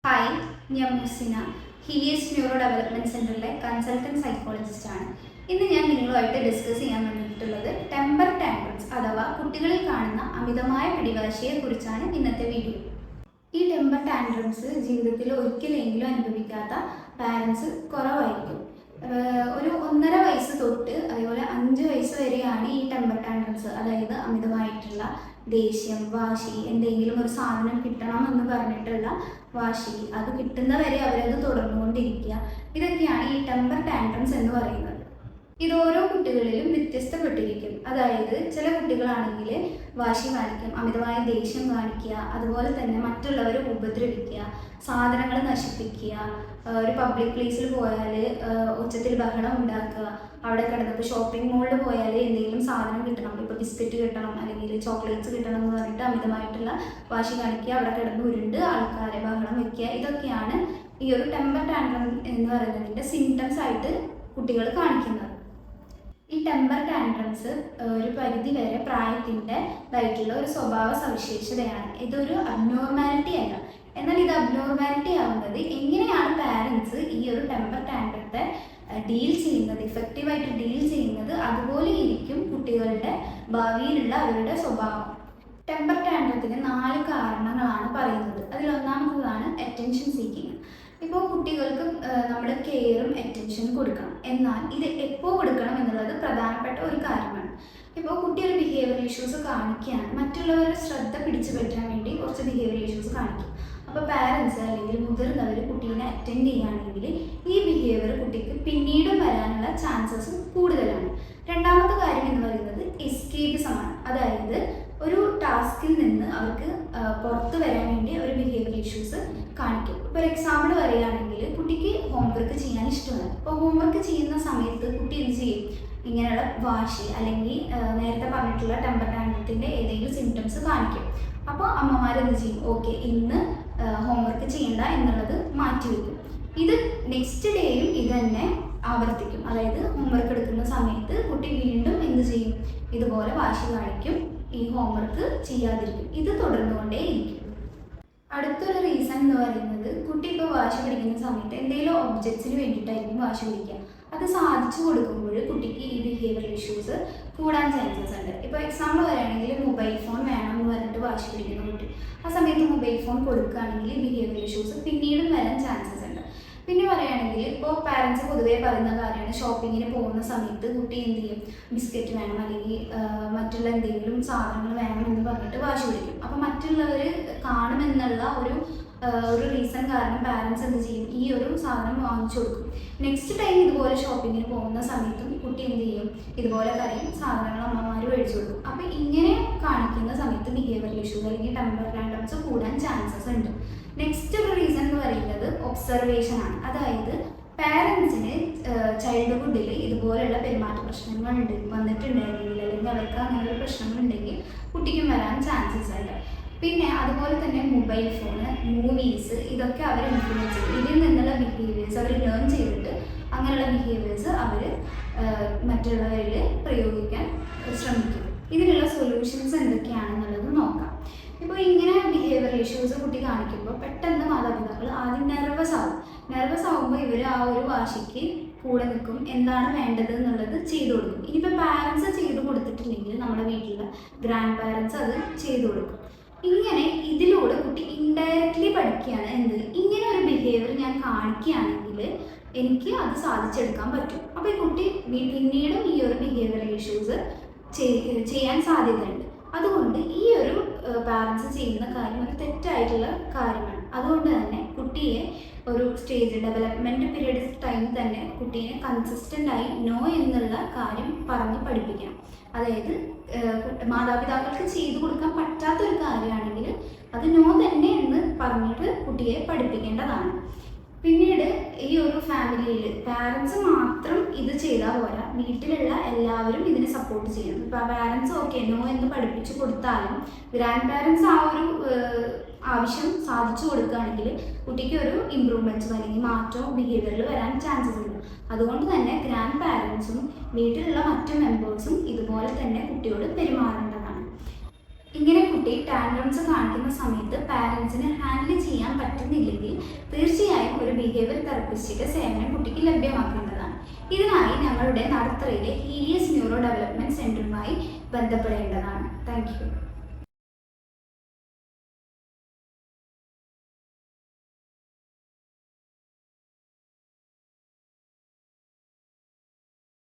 Hi, ഞാൻ Musina. Helios neuro development സെൻറ്ററിലെ consultant സൈക്കോളജിസ്റ്റാണ്. ഇന്ന് ഞാൻ നിങ്ങളുമായിട്ട് ഡിസ്കസ് ചെയ്യാൻ വന്നിട്ടുള്ളത് ടെമ്പർ ടാൻട്രംസ് അഥവാ കുട്ടികളിൽ കാണുന്ന അമിതമായ പിടിവാശിയെക്കുറിച്ചാണ് ഇന്നത്തെ വീഡിയോ. ഈ ടെമ്പർ ടാൻട്രംസ് ജീവിതത്തിൽ ഒരിക്കലെങ്കിലും അനുഭവിക്കാത്ത പാരൻസ് കുറവായിരിക്കും. ഒരു 1.5 വയസ്സ് തൊട്ട് അതേപോലെ 5 വയസ്സ് വരെയാണ് ഈ ടെമ്പർ ടാൻട്രംസ്, അതായത് അമിതമായിട്ടുള്ള ദേഷ്യം, വാശി, എന്തെങ്കിലും ഒരു സാധനം കിട്ടണം എന്ന് പറഞ്ഞിട്ടുള്ള വാശി, അത് കിട്ടുന്നവരെ അവരത് തുടർന്നുകൊണ്ടിരിക്കുക. ഇതൊക്കെയാണ് ഈ ടെമ്പർ ടാൻട്രംസ് എന്ന് പറയുന്നത്. ഇത് ഓരോ കുട്ടികളിലും വ്യത്യസ്തപ്പെട്ടിരിക്കും. അതായത് ചില കുട്ടികളാണെങ്കിൽ വാശി കാണിക്കും, അമിതമായ ദേഷ്യം കാണിക്കുക, അതുപോലെ തന്നെ മറ്റുള്ളവരെ ഉപദ്രവിക്കുക, സാധനങ്ങൾ നശിപ്പിക്കുക, ഒരു പബ്ലിക് പ്ലേസിൽ പോയാൽ ഉച്ചത്തിൽ ബഹളം ഉണ്ടാക്കുക, അവിടെ കിടന്നിപ്പോൾ ഷോപ്പിംഗ് മോളിൽ പോയാൽ എന്തെങ്കിലും സാധനം കിട്ടണം, ഇപ്പോൾ ബിസ്ക്കറ്റ് കിട്ടണം അല്ലെങ്കിൽ ചോക്ലേറ്റ്സ് കിട്ടണം എന്ന് പറഞ്ഞിട്ട് അമിതമായിട്ടുള്ള വാശി കാണിക്കുക, അവിടെ കിടന്ന് ഉരുണ്ട് ആൾക്കാരെ ബഹളം വയ്ക്കുക. ഇതൊക്കെയാണ് ഈ ഒരു ടെമ്പർ ടാൻട്രം എന്ന് പറയുന്നതിൻ്റെ സിംറ്റംസ് ആയിട്ട് കുട്ടികൾ കാണിക്കുന്നത്. ഈ ടെമ്പർ ടാൻട്രംസ് ഒരു പരിധി വരെ പ്രായത്തിൻ്റെതായിട്ടുള്ള ഒരു സ്വഭാവ സവിശേഷതയാണ്. ഇതൊരു അബ്നോർമാലിറ്റി അല്ല. എന്നാൽ ഇത് അബ്നോർമാലിറ്റി ആവുന്നത് എങ്ങനെയാണ് പാരൻസ് ഈ ഒരു ടെമ്പർ ടാൻട്രത്തെ ഡീൽ ചെയ്യുന്നത്, ഇഫക്റ്റീവായിട്ട് ഡീൽ ചെയ്യുന്നത്, അതുപോലെ ഇരിക്കും കുട്ടികളുടെ ഭാവിയിലുള്ള അവരുടെ സ്വഭാവം. ടെമ്പർ ടാൻട്രത്തിന് 4 കാരണങ്ങളാണ് പറയുന്നത്. അതിലൊന്നാമത്തതാണ് അറ്റൻഷൻ സീക്കിങ്. ഇപ്പോൾ കുട്ടികൾക്ക് നമ്മൾ കെയറും അറ്റൻഷനും കൊടുക്കണം. എന്നാൽ ഇത് എപ്പോൾ കൊടുക്കണം എന്നുള്ളത് പ്രധാനപ്പെട്ട ഒരു കാര്യമാണ്. ഇപ്പോൾ കുട്ടി ഒരു ബിഹേവിയർ ഇഷ്യൂസ് കാണിക്കുകയാണ്, മറ്റുള്ളവരുടെ ശ്രദ്ധ പിടിച്ചു പറ്റാൻ വേണ്ടി കുറച്ച് ബിഹേവിയർ ഇഷ്യൂസ് കാണിക്കും. അപ്പോൾ പാരൻസ് അല്ലെങ്കിൽ മുതിർന്നവർ കുട്ടീനെ അറ്റൻഡ് ചെയ്യുകയാണെങ്കിൽ ഈ ബിഹേവിയർ കുട്ടിക്ക് പിന്നീടും വരാനുള്ള ചാൻസസ് കൂടുതലാണ്. രണ്ടാമത്തെ കാര്യം എന്ന് പറയുന്നത് എസ്കേപ്പിസമാണ്. അതായത് ഒരു ടാസ്കിൽ നിന്ന് അവർക്ക് പുറത്ത് വരാൻ വേണ്ടി ഒരു ബിഹേവിയർ ഇഷ്യൂസ് കാണിക്കും. ഇപ്പോൾ ഒരു എക്സാമ്പിൾ പറയുകയാണെങ്കിൽ കുട്ടിക്ക് ഹോംവർക്ക് ചെയ്യാൻ ഇഷ്ടമാണ്. അപ്പോൾ ഹോംവർക്ക് ചെയ്യുന്ന സമയത്ത് കുട്ടി എന്ത് ചെയ്യും? ഇങ്ങനെയുള്ള വാശി അല്ലെങ്കിൽ നേരത്തെ പറഞ്ഞിട്ടുള്ള ടെമ്പർ ടാൻട്രത്തിൻ്റെ ഏതെങ്കിലും സിംറ്റംസ് കാണിക്കും. അപ്പോൾ അമ്മമാരെന്ത് ചെയ്യും? ഓക്കെ, ഇന്ന് ഹോംവർക്ക് ചെയ്യണ്ട എന്നുള്ളത് മാറ്റിവെക്കും. ഇത് നെക്സ്റ്റ് ഡേയും ഇത് തന്നെ ആവർത്തിക്കും. അതായത് ഹോംവർക്ക് എടുക്കുന്ന സമയത്ത് കുട്ടി വീണ്ടും എന്ത് ചെയ്യും? ഇതുപോലെ വാശി കാണിക്കും, ഈ ഹോംവർക്ക് ചെയ്യാതിരിക്കും. ഇത് തുടർന്നുകൊണ്ടേ ഇരിക്കും. അടുത്തൊരു റീസൺ എന്ന് പറയുന്നത് കുട്ടി ഇപ്പോൾ വാശി പിടിക്കുന്ന സമയത്ത് എന്തെങ്കിലും ഒബ്ജക്ട്സിന് വേണ്ടിയിട്ടായിരിക്കും വാശി പിടിക്കുക. അത് സാധിച്ചു കൊടുക്കുമ്പോൾ കുട്ടിക്ക് ഈ ബിഹേവിയർ ഇഷ്യൂസ് കൂടാൻ ചാൻസസ് ഉണ്ട്. ഇപ്പോൾ എക്സാമ്പിൾ പറയുകയാണെങ്കിൽ മൊബൈൽ ഫോൺ വേണം എന്ന് പറഞ്ഞിട്ട് വാശി പിടിക്കുന്ന കുട്ടി, ആ സമയത്ത് മൊബൈൽ ഫോൺ കൊടുക്കുകയാണെങ്കിൽ ബിഹേവിയർ ഇഷ്യൂസ് പിന്നീടും വരാൻ ചാൻസസ് ഉണ്ട്. പിന്നെ പറയുകയാണെങ്കിൽ ഇപ്പോൾ പാരൻസ് പൊതുവേ പറയുന്ന കാര്യമാണ്, ഷോപ്പിങ്ങിന് പോകുന്ന സമയത്ത് കുട്ടി എന്ത് ചെയ്യും? ബിസ്ക്കറ്റ് വേണം അല്ലെങ്കിൽ മറ്റുള്ള എന്തെങ്കിലും സാധനങ്ങൾ വേണം എന്ന് പറഞ്ഞിട്ട് വാശി പിടിക്കും. അപ്പോൾ മറ്റുള്ളവർ കാണുമെന്നുള്ള ഒരു റീസൺ കാരണം പാരൻസ് എന്ത് ചെയ്യും? ഈ ഒരു സാധനം വാങ്ങിച്ചു കൊടുക്കും. നെക്സ്റ്റ് ടൈം ഇതുപോലെ ഷോപ്പിങ്ങിന് പോകുന്ന സമയത്തും കുട്ടി എന്ത് ചെയ്യും? ഇതുപോലെ കരയും, സാധനങ്ങൾ അമ്മമാർ മേടിച്ചു കൊടുക്കും. അപ്പോൾ ഇങ്ങനെ കാണിക്കുന്ന സമയത്ത് ബിഹേവിയർ ഇഷ്യൂസ് അല്ലെങ്കിൽ ടെമ്പർ ടാൻട്രംസ് കൂടാൻ ചാൻസസ് ഉണ്ട്. നെക്സ്റ്റ് ഒരു റീസൺ എന്ന് പറയുന്നത് ഒബ്സർവേഷൻ ആണ്. അതായത് പാരൻസിന് ചൈൽഡ്ഹുഡിൽ ഇതുപോലെയുള്ള പെരുമാറ്റ പ്രശ്നങ്ങൾ വന്നിട്ടുണ്ടെങ്കിൽ അല്ലെങ്കിൽ അവർക്ക് അങ്ങനെയുള്ള പ്രശ്നങ്ങളുണ്ടെങ്കിൽ കുട്ടിക്കും വരാൻ ചാൻസസ് ഉണ്ട്. പിന്നെ അതുപോലെ തന്നെ മൊബൈൽ ഫോണ്, മൂവീസ്, ഇതൊക്കെ അവർ ഇൻഫ്ലുവൻസ് ചെയ്യും. ഇതിൽ നിന്നുള്ള ബിഹേവിയേഴ്സ് അവർ ലേൺ ചെയ്തിട്ട് അങ്ങനെയുള്ള ബിഹേവിയേഴ്സ് അവർ മറ്റുള്ളവരിൽ പ്രയോഗിക്കാൻ ശ്രമിക്കും. ഇതിനുള്ള സൊല്യൂഷൻസ് എന്തൊക്കെയാണെന്നുള്ളത് നോക്കാം. ഇപ്പോൾ ഇങ്ങനെ ബിഹേവിയർ ഇഷ്യൂസ് കുട്ടി കാണിക്കുമ്പോൾ പെട്ടെന്ന് മാതാപിതാക്കൾ ആദ്യം നെർവസ് ആകുമ്പോൾ ഇവർ ആ ഒരു വാശിക്ക് കൂടെ നിൽക്കും, എന്താണ് വേണ്ടത് എന്നുള്ളത് ചെയ്തു കൊടുക്കും. ഇനിയിപ്പോൾ പാരൻസ് ചെയ്തു കൊടുത്തിട്ടില്ലെങ്കിൽ നമ്മുടെ വീട്ടിലുള്ള ഗ്രാൻഡ് പാരൻസ് അത് ചെയ്തു കൊടുക്കും. ഇങ്ങനെ ഇതിലൂടെ കുട്ടി ഇൻഡയറക്റ്റ്ലി പഠിക്കുകയാണ് എന്ത്? ഇങ്ങനെ ഒരു ബിഹേവിയർ ഞാൻ കാണിക്കുകയാണെങ്കിൽ എനിക്ക് അത് സാധിച്ചെടുക്കാൻ പറ്റും. അപ്പോൾ ഈ കുട്ടി പിന്നീടും ഈ ഒരു ബിഹേവിയർ ഇഷ്യൂസ് ചെയ്യാൻ സാധ്യതയുണ്ട്. അതുകൊണ്ട് ഈ ഒരു പാരൻസ് ചെയ്യുന്ന കാര്യം ഒരു തെറ്റായിട്ടുള്ള കാര്യമാണ്. അതുകൊണ്ട് തന്നെ കുട്ടിയെ ഒരു സ്റ്റേജ് ഡെവലപ്മെൻറ്റ് പീരീഡ് ടൈം തന്നെ കുട്ടീനെ കൺസിസ്റ്റൻ്റായി നോ എന്നുള്ള കാര്യം പറഞ്ഞ് പഠിപ്പിക്കണം. അതായത് മാതാപിതാക്കൾക്ക് ചെയ്തു കൊടുക്കാൻ പറ്റാത്തൊരു കാര്യമാണെങ്കിൽ അത് നോ തന്നെ എന്ന് പറഞ്ഞിട്ട് കുട്ടിയെ പഠിപ്പിക്കേണ്ടതാണ്. പിന്നീട് ഈ ഒരു ഫാമിലിയിൽ പാരൻസ് മാത്രം ഇത് ചെയ്താൽ പോരാ, വീട്ടിലുള്ള എല്ലാവരും ഇതിനെ സപ്പോർട്ട് ചെയ്യണം. ഇപ്പോൾ പാരൻസ് ഓക്കെ നോ എന്ന് പഠിപ്പിച്ചു കൊടുത്താലും ഗ്രാൻഡ് പാരൻസ് ആ ഒരു ആവശ്യം സാധിച്ചു കൊടുക്കുകയാണെങ്കിൽ കുട്ടിക്ക് ഒരു ഇമ്പ്രൂവ്മെൻറ്റ്സും അല്ലെങ്കിൽ മാറ്റവും ബിഹേവിയറിൽ വരാൻ ചാൻസസ് ഉണ്ട്. അതുകൊണ്ട് തന്നെ ഗ്രാൻഡ് പാരൻസും വീട്ടിലുള്ള മറ്റു മെമ്പേഴ്സും ഇതുപോലെ തന്നെ കുട്ടിയോട് പെരുമാറേണ്ടതാണ്. ഇങ്ങനെ കുട്ടി ടാൻട്രംസ് കാണിക്കുന്ന സമയത്ത് പാരൻസിന് ഹാൻഡിൽ ചെയ്യാൻ പറ്റുന്നില്ലെങ്കിൽ തീർച്ചയായും ഒരു ബിഹേവിയർ തെറപ്പിസ്റ്റിന്റെ സേവനം കുട്ടിക്ക് ലഭ്യമാക്കേണ്ടതാണ്. ഇതിനായി ഞങ്ങളുടെ നടത്തറയിലെ ഹീലിയസ് ന്യൂറോ ഡെവലപ്മെന്റ് സെന്ററുമായി ബന്ധപ്പെടേണ്ടതാണ്. Thank U.